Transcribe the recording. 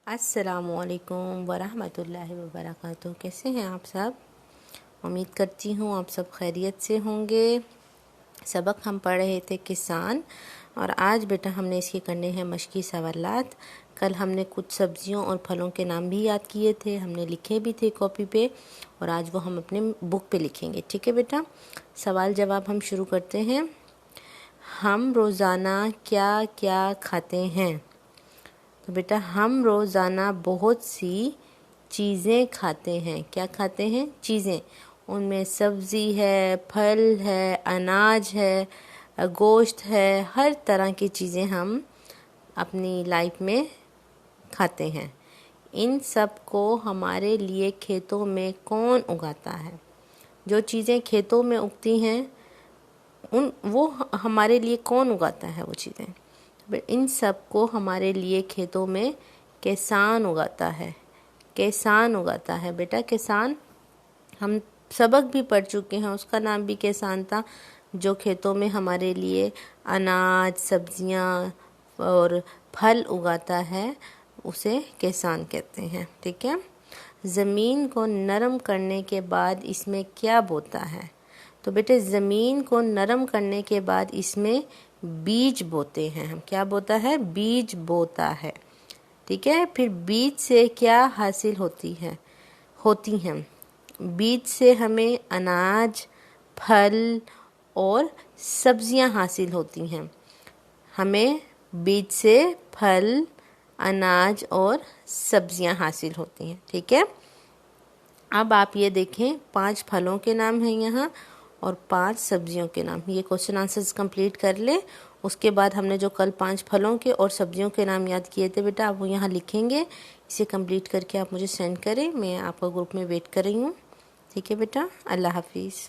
अस्सलामुअलैकुम वरहमतुल्लाहि वबरकातुहू। कैसे हैं आप सब? उम्मीद करती हूँ आप सब खैरियत से होंगे। सबक हम पढ़ रहे थे किसान, और आज बेटा हमने इसके करने हैं मशकी सवालात। कल हमने कुछ सब्जियों और फलों के नाम भी याद किए थे, हमने लिखे भी थे कॉपी पे, और आज वो हम अपने बुक पे लिखेंगे। ठीक है बेटा, सवाल जवाब हम शुरू करते हैं। हम रोज़ाना क्या क्या खाते हैं? तो बेटा हम रोज़ाना बहुत सी चीज़ें खाते हैं। क्या खाते हैं? चीज़ें। उनमें सब्ज़ी है, फल है, अनाज है, गोश्त है, हर तरह की चीज़ें हम अपनी लाइफ में खाते हैं। इन सब को हमारे लिए खेतों में कौन उगाता है? जो चीज़ें खेतों में उगती हैं वो हमारे लिए कौन उगाता है वो चीज़ें? इन सब को हमारे लिए खेतों में किसान उगाता है। किसान उगाता है बेटा, किसान। हम सबक भी पढ़ चुके हैं, उसका नाम भी किसान था। जो खेतों में हमारे लिए अनाज, सब्जियां और फल उगाता है उसे किसान कहते हैं। ठीक है। ज़मीन को नरम करने के बाद इसमें क्या बोता है? तो बेटे ज़मीन को नरम करने के बाद इसमें बीज बोते हैं हम। क्या बोता है? बीज बोता है। ठीक है। फिर बीज से क्या हासिल होती हैं? बीज से हमें अनाज, फल और सब्जियां हासिल होती हैं। हमें बीज से फल, अनाज और सब्जियां हासिल होती हैं। ठीक है। अब आप ये देखें, 5 फलों के नाम हैं यहाँ और 5 सब्जियों के नाम। ये क्वेश्चन आंसर्स कंप्लीट कर ले। उसके बाद हमने जो कल 5 फलों के और सब्जियों के नाम याद किए थे बेटा, आप वो यहाँ लिखेंगे। इसे कंप्लीट करके आप मुझे सेंड करें। मैं आपका ग्रुप में वेट कर रही हूँ। ठीक है बेटा, अल्लाह हाफिज़।